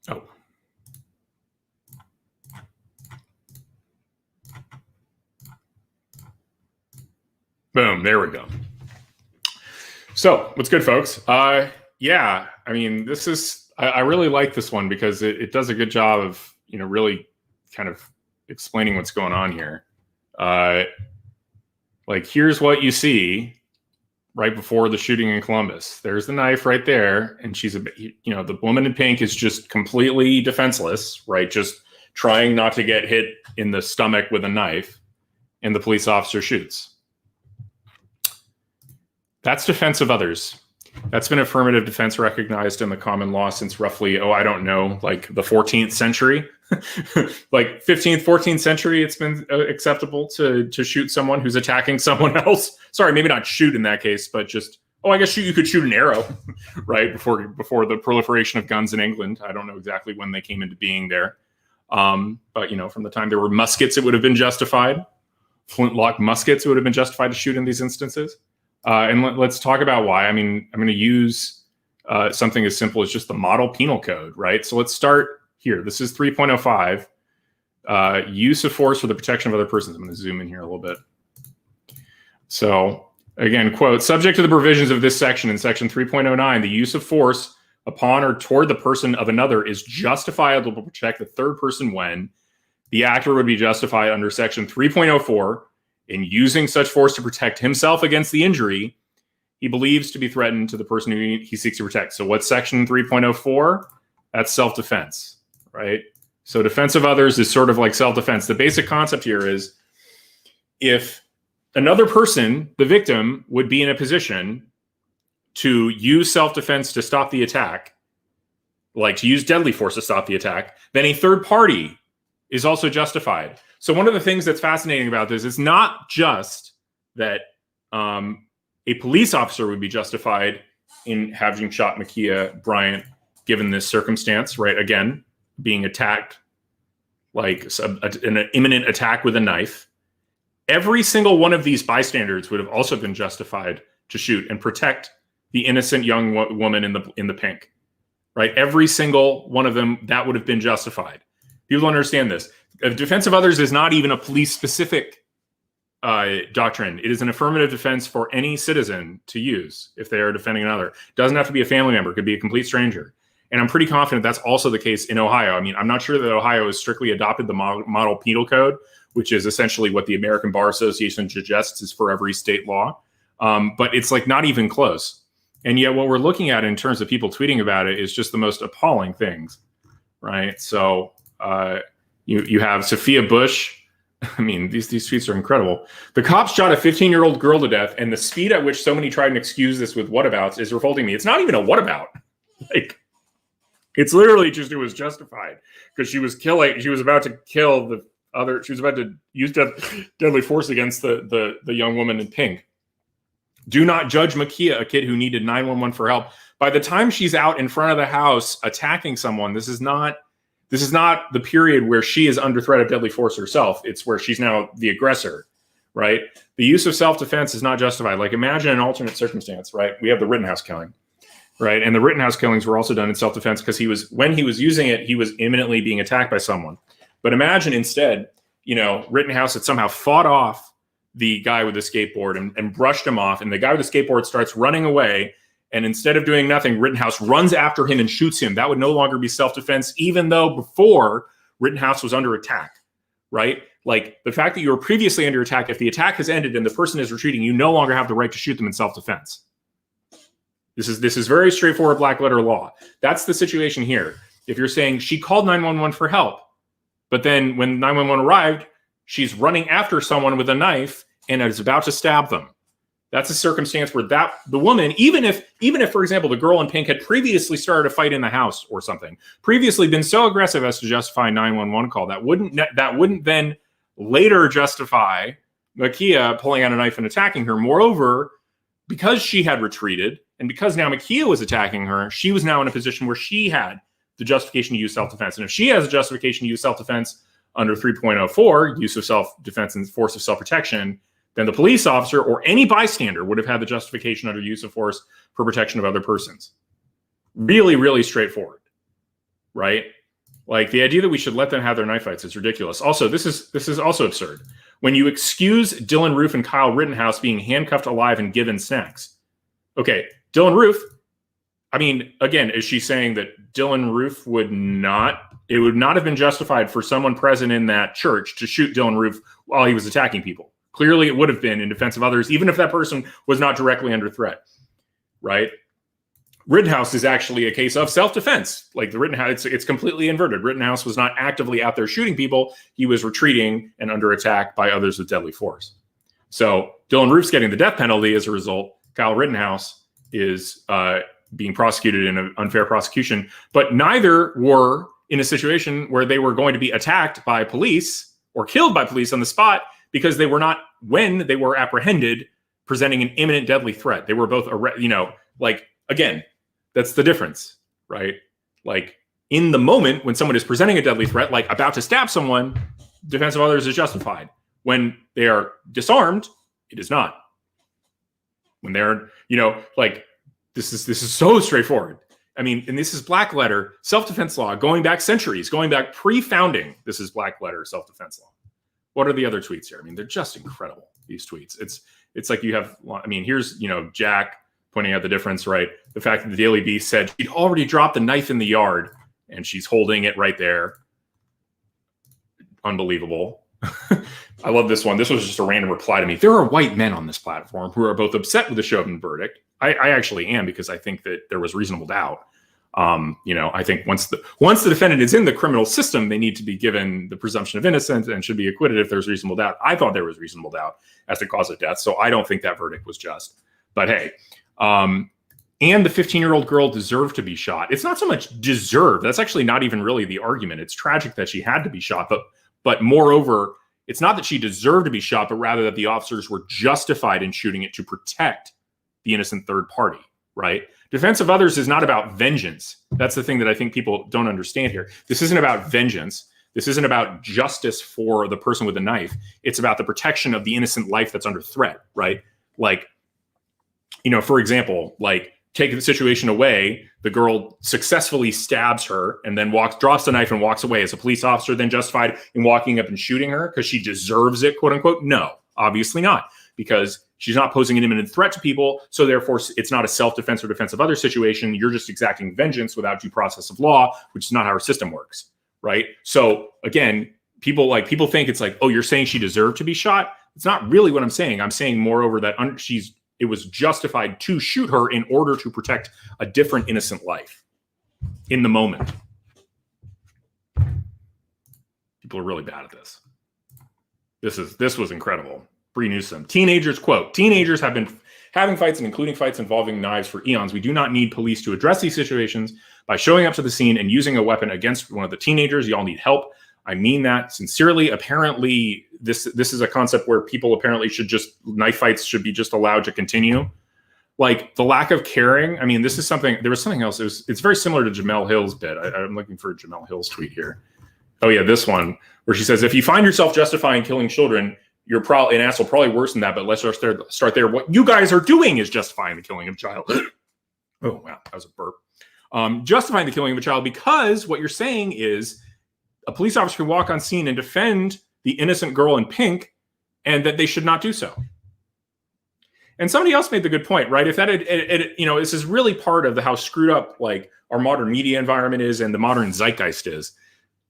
Oh. Boom, there we go. So what's good, folks? Yeah, I mean, this is, I really like this one because it does a good job of, really kind of explaining what's going on here. Like, here's what you see right before the shooting in Columbus. There's the knife right there. And she's, the woman in pink is just completely defenseless, right? Just trying not to get hit in the stomach with a knife. And the police officer shoots. That's defense of others. That's been affirmative defense recognized in the common law since roughly, like the 14th century. Like 15th, 14th century, it's been acceptable to shoot someone who's attacking someone else. Sorry, maybe not shoot in that case, but just, I guess you could shoot an arrow, right? Before the proliferation of guns in England. I don't know exactly when they came into being there. But, from the time there were muskets, it would have been justified. Flintlock muskets, it would have been justified to shoot in these instances. And let's talk about why. I mean, I'm going to use something as simple as just the model penal code, right? So let's start here. This is 3.05, use of force for the protection of other persons. I'm going to zoom in here a little bit. So again, quote, subject to the provisions of this section in section 3.09, the use of force upon or toward the person of another is justifiable to protect the third person when the actor would be justified under section 3.04 in using such force to protect himself against the injury he believes to be threatened to the person who he seeks to protect. So what's section 3.04? That's self-defense, right? So defense of others is sort of like self-defense. The basic concept here is if another person, the victim, would be in a position to use self-defense to stop the attack, like to use deadly force to stop the attack, then a third party is also justified. So one of the things that's fascinating about this is not just that a police officer would be justified in having shot Makiyah Bryant given this circumstance, right? Again, being attacked, like an imminent attack with a knife. Every single one of these bystanders would have also been justified to shoot and protect the innocent young woman in the pink, right? Every single one of them, that would have been justified. People don't understand this. Defense of others is not even a police-specific doctrine. It is an affirmative defense for any citizen to use if they are defending another. It doesn't have to be a family member. It could be a complete stranger. And I'm pretty confident that's also the case in Ohio. I mean, I'm not sure that Ohio has strictly adopted the model penal code, which is essentially what the American Bar Association suggests is for every state law. But it's like not even close. And yet what we're looking at in terms of people tweeting about it is just the most appalling things, right? So you have Sophia Bush. I mean, these tweets are incredible. The cops shot a 15-year-old girl to death, and the speed at which so many try and excuse this with whatabouts is revolting me. It's not even a whatabout. Like, it's literally just, it was justified because she was about to kill the other, she was about to use deadly force against the young woman in pink. Do not judge Makiyah, a kid who needed 911 for help. By the time she's out in front of the house attacking someone, this is not the period where she is under threat of deadly force herself. It's where she's now the aggressor, right? The use of self-defense is not justified. Like, imagine an alternate circumstance, right? We have the Rittenhouse killing, right? And the Rittenhouse killings were also done in self-defense because when he was using it, he was imminently being attacked by someone. But imagine instead, Rittenhouse had somehow fought off the guy with the skateboard and brushed him off, and the guy with the skateboard starts running away. And instead of doing nothing, Rittenhouse runs after him and shoots him. That would no longer be self-defense, even though before Rittenhouse was under attack, right? Like, the fact that you were previously under attack, if the attack has ended and the person is retreating, you no longer have the right to shoot them in self-defense. This is very straightforward black letter law. That's the situation here. If you're saying she called 911 for help, but then when 911 arrived, she's running after someone with a knife and is about to stab them. That's a circumstance where the woman, even if, for example, the girl in pink had previously started a fight in the house or something, previously been so aggressive as to justify a 911 call, that wouldn't then later justify Makiyah pulling out a knife and attacking her. Moreover, because she had retreated and because now Makiyah was attacking her, she was now in a position where she had the justification to use self-defense. And if she has a justification to use self-defense under 3.04, use of self-defense and force of self-protection, then the police officer or any bystander would have had the justification under use of force for protection of other persons. Really, really straightforward, right? Like, the idea that we should let them have their knife fights is ridiculous. Also, this is also absurd. When you excuse Dylan Roof and Kyle Rittenhouse being handcuffed alive and given snacks. Okay, Dylan Roof, I mean, again, is she saying that Dylan Roof would not have been justified for someone present in that church to shoot Dylan Roof while he was attacking people? Clearly, it would have been in defense of others, even if that person was not directly under threat, right? Rittenhouse is actually a case of self-defense. Like, the Rittenhouse, it's completely inverted. Rittenhouse was not actively out there shooting people. He was retreating and under attack by others with deadly force. So Dylan Roof's getting the death penalty as a result. Kyle Rittenhouse is being prosecuted in an unfair prosecution. But neither were in a situation where they were going to be attacked by police or killed by police on the spot, because they were not, when they were apprehended, presenting an imminent deadly threat. They were both, again, that's the difference, right? Like, in the moment when someone is presenting a deadly threat, like about to stab someone, defense of others is justified. When they are disarmed, it is not. When they're, this is so straightforward. I mean, and this is black letter self-defense law going back centuries, going back pre-founding. This is black letter self-defense law. What are the other tweets here? I mean, they're just incredible, these tweets. It's like you have, I mean, here's, Jack pointing out the difference, right? The fact that the Daily Beast said she'd already dropped the knife in the yard and she's holding it right there. Unbelievable. I love this one. This was just a random reply to me. There are white men on this platform who are both upset with the Chauvin verdict. I actually am, because I think that there was reasonable doubt. I think once the defendant is in the criminal system, they need to be given the presumption of innocence and should be acquitted if there's reasonable doubt. I thought there was reasonable doubt as to cause of death, so I don't think that verdict was just. But hey, and the 15-year-old girl deserved to be shot. It's not so much deserved. That's actually not even really the argument. It's tragic that she had to be shot, but moreover, it's not that she deserved to be shot, but rather that the officers were justified in shooting it to protect the innocent third party, right? Defense of others is not about vengeance. That's the thing that I think people don't understand here. This isn't about vengeance. This isn't about justice for the person with the knife. It's about the protection of the innocent life that's under threat, right? Like, for example, like, take the situation away, the girl successfully stabs her and then drops the knife and walks away. Is a police officer then justified in walking up and shooting her because she deserves it, quote unquote? No, obviously not, because she's not posing an imminent threat to people. So therefore, it's not a self-defense or defense of other situation. You're just exacting vengeance without due process of law, which is not how our system works, right? So again, people think it's like, oh, you're saying she deserved to be shot. It's not really what I'm saying. I'm saying, moreover, that it was justified to shoot her in order to protect a different innocent life in the moment. People are really bad at this. This was incredible. Bree Newsom. Teenagers, quote, teenagers have been having fights and including fights involving knives for eons. We do not need police to address these situations by showing up to the scene and using a weapon against one of the teenagers. Y'all need help. I mean that sincerely. Apparently, this is a concept where people apparently knife fights should be just allowed to continue. Like, the lack of caring. I mean, there was something else. It's very similar to Jamel Hill's bit. I'm looking for Jamel Hill's tweet here. Oh yeah, this one where she says, if you find yourself justifying killing children, you're probably an asshole, probably worse than that, but let's start there. What you guys are doing is justifying the killing of a child. Oh, wow, that was a burp. Justifying the killing of a child, because what you're saying is a police officer can walk on scene and defend the innocent girl in pink, and that they should not do so. And somebody else made the good point, right? If that this is really part of how screwed up like our modern media environment is and the modern zeitgeist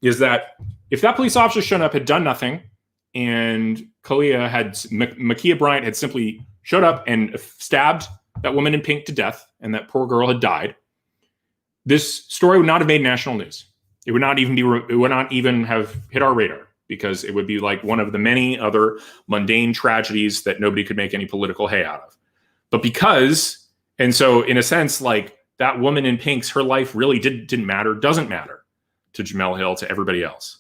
is that if that police officer shown up, had done nothing, and Makiyah Bryant had simply showed up and stabbed that woman in pink to death, and that poor girl had died, this story would not have made national news. It would not even have hit our radar, because it would be like one of the many other mundane tragedies that nobody could make any political hay out of. But and so in a sense, like, that woman in pink's, her life really doesn't matter to Jamel Hill, to everybody else.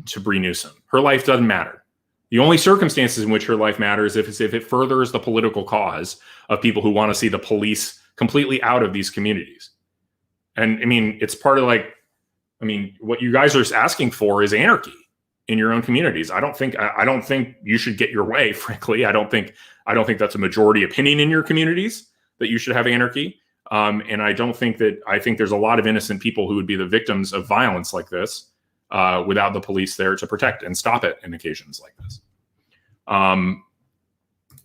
To Bree Newsom. Her life doesn't matter. The only circumstances in which her life matters if it furthers the political cause of people who want to see the police completely out of these communities. And I mean, it's part of what you guys are asking for is anarchy in your own communities. I don't think you should get your way, frankly. I don't think that's a majority opinion in your communities, that you should have anarchy. And I think there's a lot of innocent people who would be the victims of violence like this without the police there to protect and stop it in occasions like this.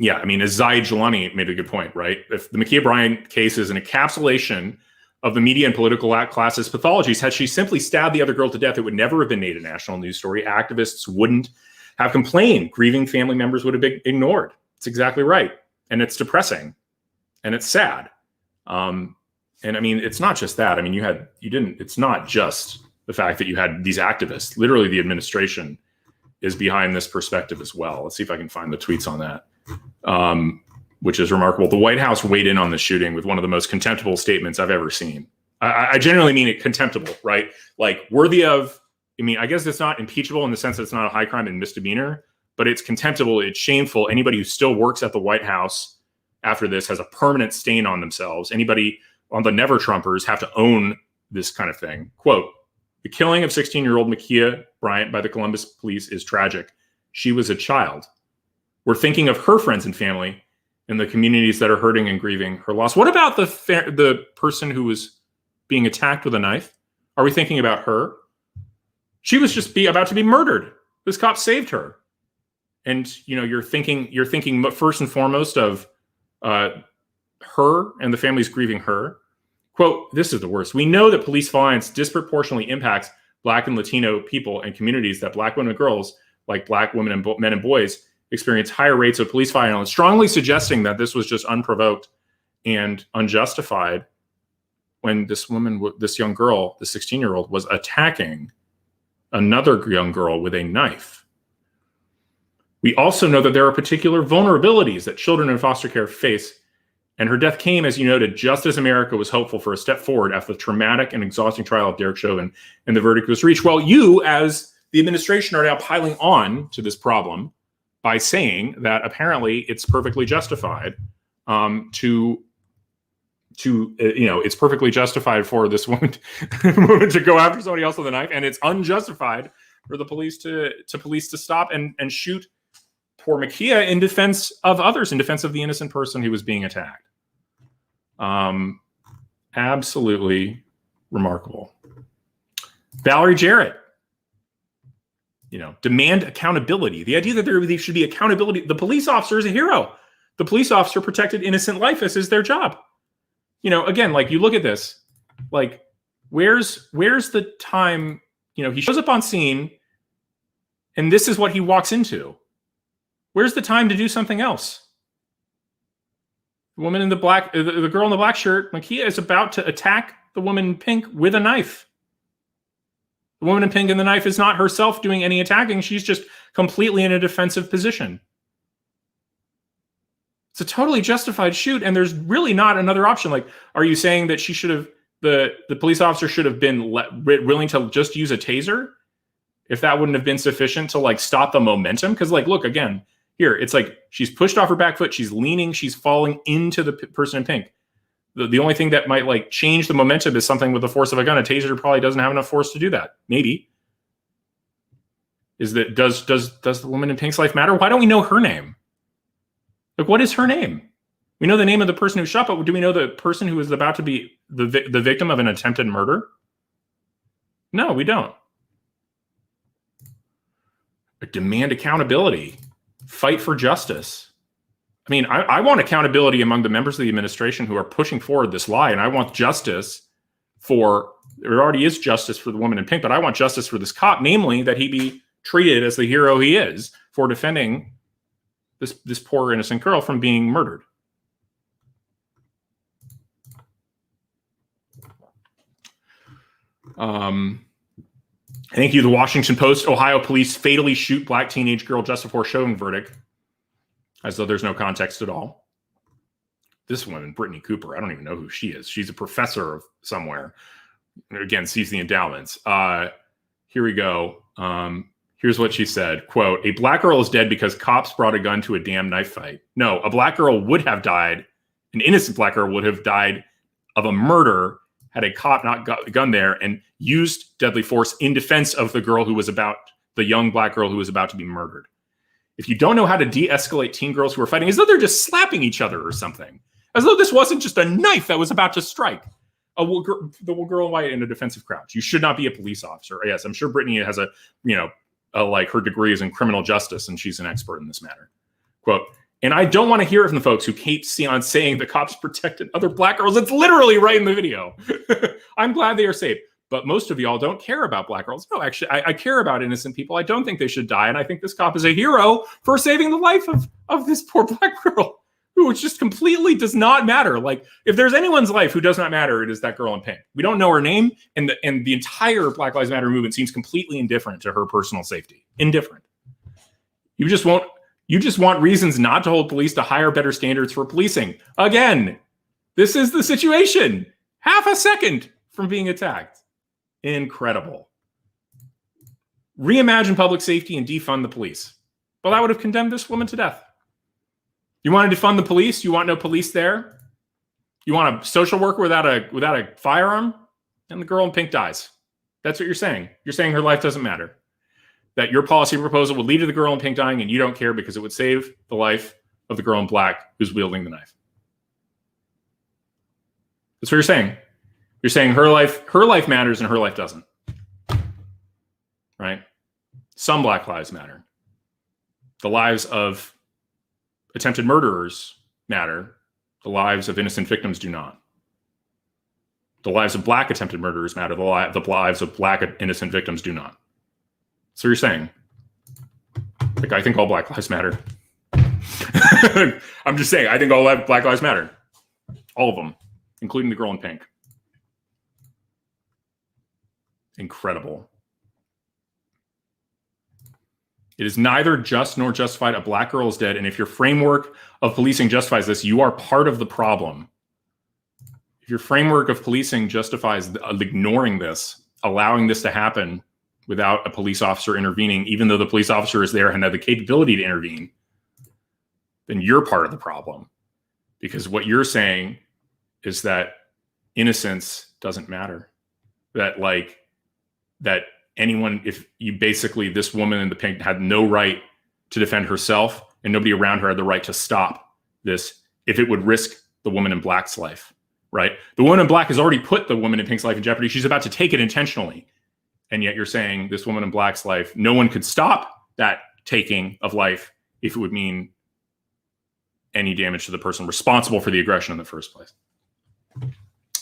Yeah, I mean, as Zaid Jalani made a good point, right? If the Makiyah Bryant case is an encapsulation of the media and political class's pathologies, had she simply stabbed the other girl to death, it would never have been made a national news story. Activists wouldn't have complained. Grieving family members would have been ignored. It's exactly right. And it's depressing. And it's sad. And I mean, it's not just that. I mean, it's not just the fact that you had these activists. Literally, the administration is behind this perspective as well. Let's see if I can find the tweets on that. Which is remarkable. The White House weighed in on the shooting with one of the most contemptible statements I've ever seen. I genuinely mean it, contemptible, right? Like worthy of, I mean, I guess it's not impeachable in the sense that it's not a high crime and misdemeanor, but it's contemptible. It's shameful. Anybody who still works at the White House after this has a permanent stain on themselves. Anybody on the Never Trumpers have to own this kind of thing. Quote, the killing of 16-year-old Makiyah Bryant by the Columbus police is tragic. She was a child. We're thinking of her friends and family and the communities that are hurting and grieving her loss. What about the person who was being attacked with a knife? Are we thinking about her? She was just about to be murdered. This cop saved her. And you're thinking first and foremost of her and the families grieving her. Quote, this is the worst. We know that police violence disproportionately impacts Black and Latino people and communities that Black women and girls, like Black women and men and boys, experience higher rates of police violence, strongly suggesting that this was just unprovoked and unjustified when this young girl, the 16-year-old, was attacking another young girl with a knife. We also know that there are particular vulnerabilities that children in foster care face, and her death came, as you noted, just as America was hopeful for a step forward after the traumatic and exhausting trial of Derek Chauvin, and the verdict was reached. Well, you, as the administration, are now piling on to this problem by saying that apparently it's perfectly justified it's perfectly justified for this woman to go after somebody else with a knife, and it's unjustified for the police to stop and shoot poor Makiyah in defense of others, in defense of the innocent person who was being attacked. Absolutely remarkable. Valerie Jarrett. Demand accountability. The idea that there should be accountability. The police officer is a hero. The police officer protected innocent life. This is their job. Again, like, you look at this, like, where's the time? He shows up on scene and this is what he walks into. Where's the time to do something else? The woman in the black, the girl in the black shirt, Makiyah, is about to attack the woman in pink with a knife. The woman in pink and the knife is not herself doing any attacking. She's just completely in a defensive position. It's a totally justified shoot, and there's really not another option. Like, are you saying that she should have, the police officer should have been willing to just use a taser if that wouldn't have been sufficient to, like, stop the momentum? Because, like, look, again, here, it's like she's pushed off her back foot, she's leaning, she's falling into the person in pink. The only thing that might, like, change the momentum is something with the force of a gun. A taser probably doesn't have enough force to do that. Maybe. Does the woman in pink's life matter? Why don't we know her name? Like, what is her name? We know the name of the person who shot, but do we know the person who is about to be the victim of an attempted murder? No, we don't. Demand accountability. Fight for justice. I mean, I want accountability among the members of the administration who are pushing forward this lie, and I want justice for, there already is justice for the woman in pink, but I want justice for this cop, namely that he be treated as the hero he is for defending this poor innocent girl from being murdered. Thank you. The Washington Post, Ohio police fatally shoot Black teenage girl just before Chauvin verdict, as though there's no context at all. This woman, Brittney Cooper, I don't even know who she is. She's a professor of somewhere. Again, sees the endowments. Here we go. Here's what she said. Quote, a Black girl is dead because cops brought a gun to a damn knife fight. No, a Black girl would have died. An innocent Black girl would have died of a murder had a cop not got the gun there and used deadly force in defense of the young Black girl who was about to be murdered. If you don't know how to de-escalate teen girls who are fighting, as though they're just slapping each other or something. As though this wasn't just a knife that was about to strike the girl in white in a defensive crouch. You should not be a police officer. Yes, I'm sure Brittney has like her degree is in criminal justice, and she's an expert in this matter. Quote, and I don't want to hear it from the folks who keep on saying the cops protected other black girls. It's literally right in the video. I'm glad they are safe. But most of y'all don't care about black girls. No, actually, I care about innocent people. I don't think they should die. And I think this cop is a hero for saving the life of this poor black girl, who just completely does not matter. Like, if there's anyone's life who does not matter, it is that girl in pink. We don't know her name. And the entire Black Lives Matter movement seems completely indifferent to her personal safety. Indifferent. You just want reasons not to hold police to higher, better standards for policing. Again, this is the situation. Half a second from being attacked. Incredible. Reimagine public safety and defund the police. Well, that would have condemned this woman to death. You want to defund the police? You want no police there? You want a social worker without a firearm? And the girl in pink dies. That's what you're saying. You're saying her life doesn't matter. That your policy proposal would lead to the girl in pink dying, and you don't care because it would save the life of the girl in black who's wielding the knife. That's what you're saying. You're saying her life matters and her life doesn't. Right? Some Black lives matter. The lives of attempted murderers matter. The lives of innocent victims do not. The lives of black attempted murderers matter. The lives of black innocent victims do not. So you're saying, like, I think all Black lives matter. I'm just saying, I think all Black lives matter. All of them, including the girl in pink. Incredible. It is neither just nor justified. A black girl is dead. And if your framework of policing justifies this, you are part of the problem. If your framework of policing justifies ignoring this, allowing this to happen without a police officer intervening, even though the police officer is there and have the capability to intervene, then you're part of the problem. Because what you're saying is that innocence doesn't matter. That anyone, if you basically, this woman in the pink had no right to defend herself, and nobody around her had the right to stop this if it would risk the woman in black's life, right? The woman in black has already put the woman in pink's life in jeopardy. She's about to take it intentionally. And yet you're saying this woman in black's life, no one could stop that taking of life if it would mean any damage to the person responsible for the aggression in the first place.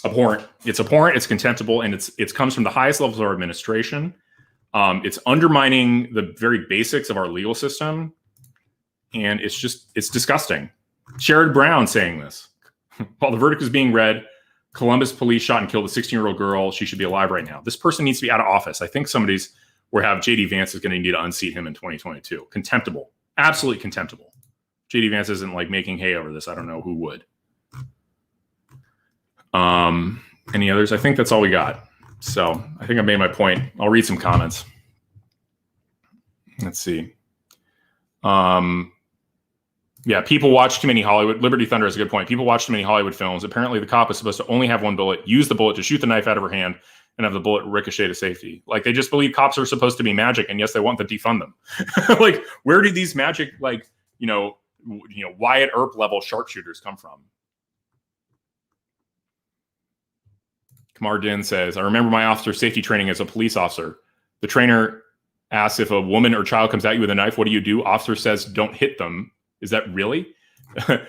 Abhorrent. It's abhorrent, it's contemptible, and it comes from the highest levels of our administration. It's undermining the very basics of our legal system. And it's disgusting. Sherrod Brown saying this. While the verdict is being read, Columbus police shot and killed a 16-year-old girl. She should be alive right now. This person needs to be out of office. I think JD Vance is going to need to unseat him in 2022. Contemptible. Absolutely contemptible. JD Vance isn't like making hay over this. I don't know who would. Any others? I think that's all we got. So I think I made my point. I'll read some comments. Let's see. Yeah, people watch too many Hollywood. Liberty Thunder has a good point. People watch too many Hollywood films. Apparently, the cop is supposed to only have one bullet, use the bullet to shoot the knife out of her hand, and have the bullet ricochet to safety. Like, they just believe cops are supposed to be magic, and yes, they want to defund them. Like, where do these magic, Wyatt Earp level sharpshooters come from? Kamar Din says, I remember my officer safety training as a police officer. The trainer asks if a woman or child comes at you with a knife, what do you do? Officer says, don't hit them. Is that really? The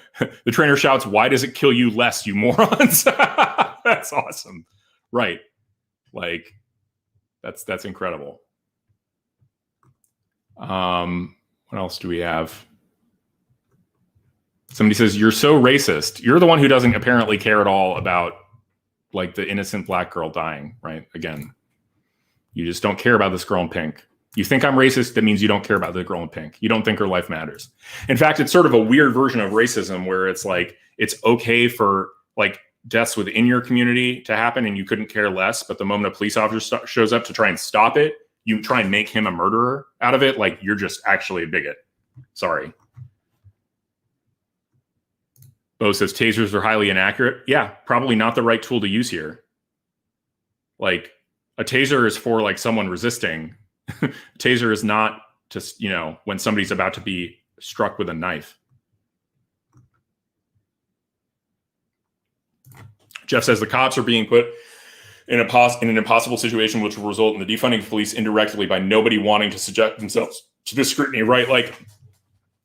trainer shouts, why does it kill you less, you morons? That's awesome. Right. Like, that's incredible. What else do we have? Somebody says, you're so racist. You're the one who doesn't apparently care at all about, like, the innocent black girl dying, right? Again, you just don't care about this girl in pink. You think I'm racist, that means you don't care about the girl in pink. You don't think her life matters. In fact, it's sort of a weird version of racism where it's like, it's okay for, like, deaths within your community to happen and you couldn't care less. But the moment a police officer shows up to try and stop it, you try and make him a murderer out of it. Like, you're just actually a bigot. Sorry. Bo says tasers are highly inaccurate. Yeah, probably not the right tool to use here. Like, a taser is for, like, someone resisting. Taser is not just, when somebody's about to be struck with a knife. Jeff says the cops are being put in an impossible situation, which will result in the defunding of police indirectly by nobody wanting to subject themselves to this scrutiny, right? Like,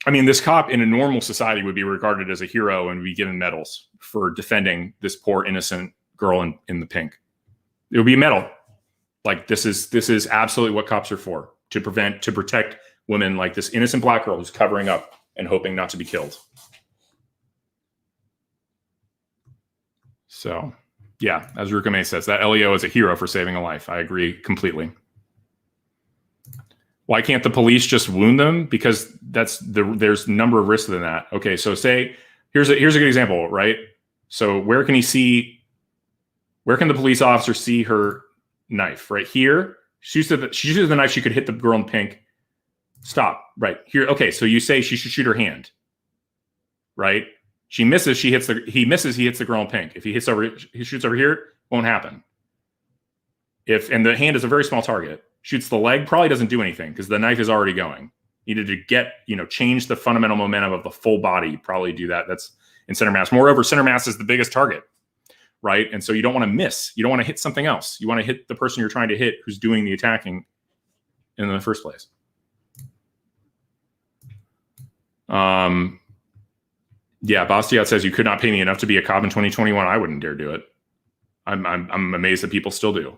I mean, this cop in a normal society would be regarded as a hero and be given medals for defending this poor innocent girl in the pink. It would be a medal. Like, this is absolutely what cops are for, to protect women like this innocent black girl who's covering up and hoping not to be killed. So, yeah, as Rukame says, that LEO is a hero for saving a life. I agree completely. Why can't the police just wound them? Because there's a number of risks than that. Okay, so say here's a good example, right? So where can the police officer see her knife? Right here. She uses the knife. She could hit the girl in pink. Stop. Right here. Okay, so you say she should shoot her hand. Right? She misses. He misses. He hits the girl in pink. If he shoots over here, won't happen. And the hand is a very small target. Shoots the leg, probably doesn't do anything because the knife is already going. Needed to change the fundamental momentum of the full body. Probably do that. That's in center mass. Moreover, center mass is the biggest target, right? And so you don't want to miss. You don't want to hit something else. You want to hit the person you're trying to hit who's doing the attacking in the first place. Yeah, Bastiat says you could not pay me enough to be a cop in 2021. I wouldn't dare do it. I'm amazed that people still do.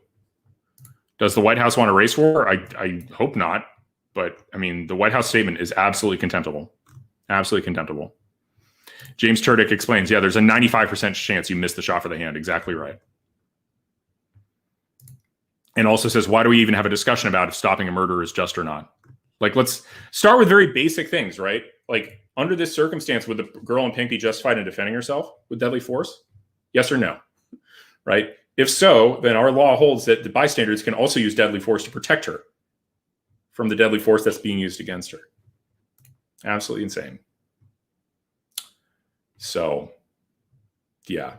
Does the White House want a race war? I hope not. But, I mean, the White House statement is absolutely contemptible. Absolutely contemptible. James Turdick explains, yeah, there's a 95% chance you missed the shot for the hand. Exactly right. And also says, why do we even have a discussion about if stopping a murder is just or not? Like, let's start with very basic things, right? Like, under this circumstance, would the girl in pink be justified in defending herself with deadly force? Yes or no? Right? If so, then our law holds that the bystanders can also use deadly force to protect her from the deadly force that's being used against her. Absolutely insane. So, yeah.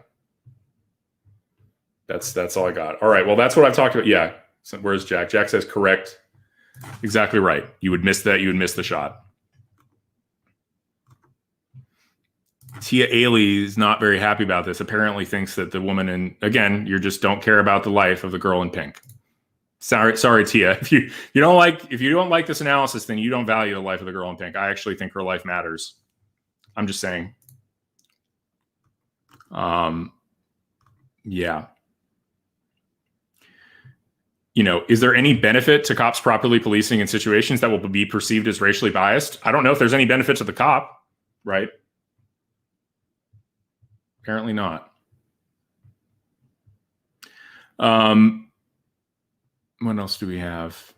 That's all I got. All right, well, that's what I've talked about. Yeah. So where's Jack? Jack says correct. Exactly right. You would miss that. You would miss the shot. Tia Ailey is not very happy about this. Apparently thinks that the woman again, you just don't care about the life of the girl in pink. Sorry, Tia. If you don't like this analysis, then you don't value the life of the girl in pink. I actually think her life matters. I'm just saying. Yeah. Is there any benefit to cops properly policing in situations that will be perceived as racially biased? I don't know if there's any benefit to the cop, right? Apparently not. What else do we have?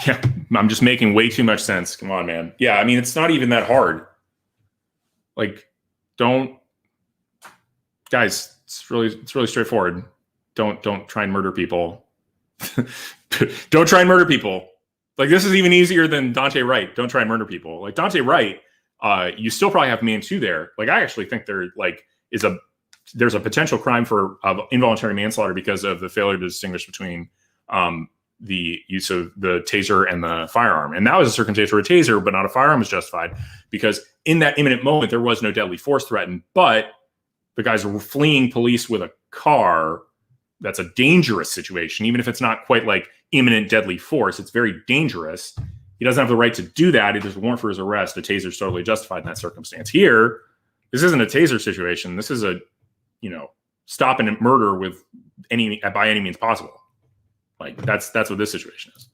Yeah, I'm just making way too much sense. Come on, man. Yeah, I mean, it's not even that hard. Like, guys, it's really straightforward. Don't try and murder people. Don't try and murder people. Like, this is even easier than Dante Wright. Don't try and murder people. Like, Dante Wright, you still probably have Man 2 there. Like, I actually think there's a potential crime for involuntary manslaughter because of the failure to distinguish between the use of the taser and the firearm. And that was a circumstance where a taser, but not a firearm, was justified because in that imminent moment, there was no deadly force threatened, but the guys were fleeing police with a car. That's a dangerous situation. Even if it's not quite like imminent deadly force, it's very dangerous. He doesn't have the right to do that. If there's a warrant for his arrest, a taser is totally justified in that circumstance. Here, this isn't a taser situation. This is a, stop and murder by any means possible. Like, that's what this situation is.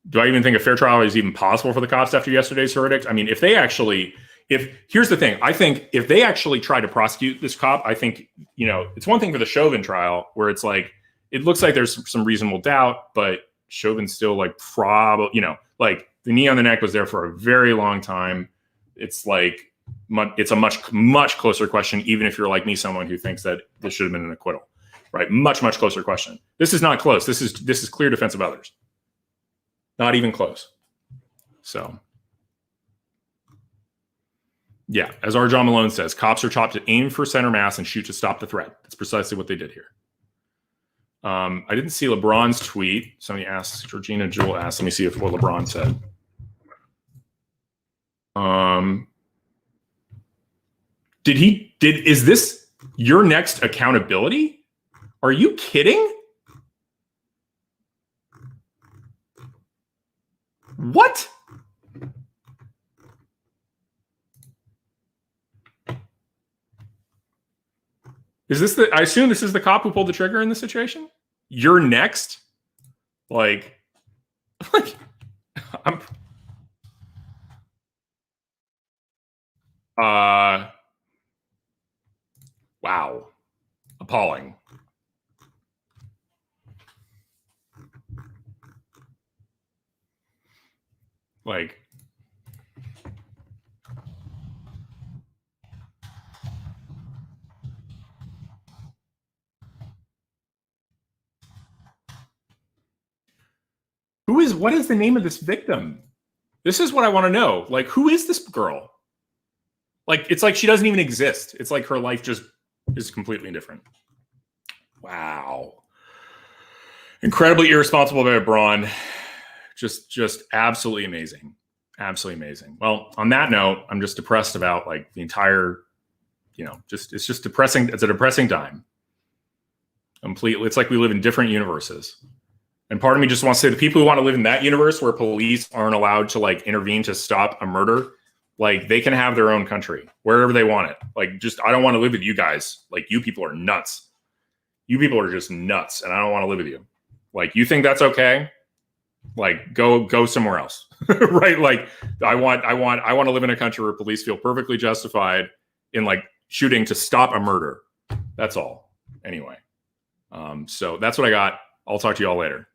Do I even think a fair trial is even possible for the cops after yesterday's verdict? I mean, here's the thing, I think if they actually try to prosecute this cop, I think, it's one thing for the Chauvin trial where it's like, it looks like there's some reasonable doubt, but Chauvin's still like probably, like the knee on the neck was there for a very long time. It's like, it's a much, much closer question, even if you're like me, someone who thinks that this should have been an acquittal, right? Much, much closer question. This is not close. This is clear defense of others. Not even close. So, yeah, as R. John Malone says, cops are taught to aim for center mass and shoot to stop the threat. That's precisely what they did here. I didn't see LeBron's tweet. Somebody asked, Georgina Jewell asked, let me see what LeBron said. Is this your next accountability? Are you kidding? What? Is this I assume this is the cop who pulled the trigger in this situation? You're next? Like I'm wow. Appalling. Like, what is the name of this victim? This is what I want to know. Like, who is this girl? Like, it's like she doesn't even exist. It's like her life just is completely different. Wow. Incredibly irresponsible by Braun. Just absolutely amazing. Absolutely amazing. Well, on that note, I'm just depressed about like the entire, it's just depressing. It's a depressing time. Completely. It's like we live in different universes. And part of me just wants to say the people who want to live in that universe where police aren't allowed to like intervene to stop a murder, like they can have their own country wherever they want it. Like, I don't want to live with you guys. Like, you people are nuts. You people are just nuts. And I don't want to live with you. Like, you think that's okay? Like, go somewhere else. Right? Like, I want to live in a country where police feel perfectly justified in like shooting to stop a murder. That's all. Anyway. So that's what I got. I'll talk to you all later.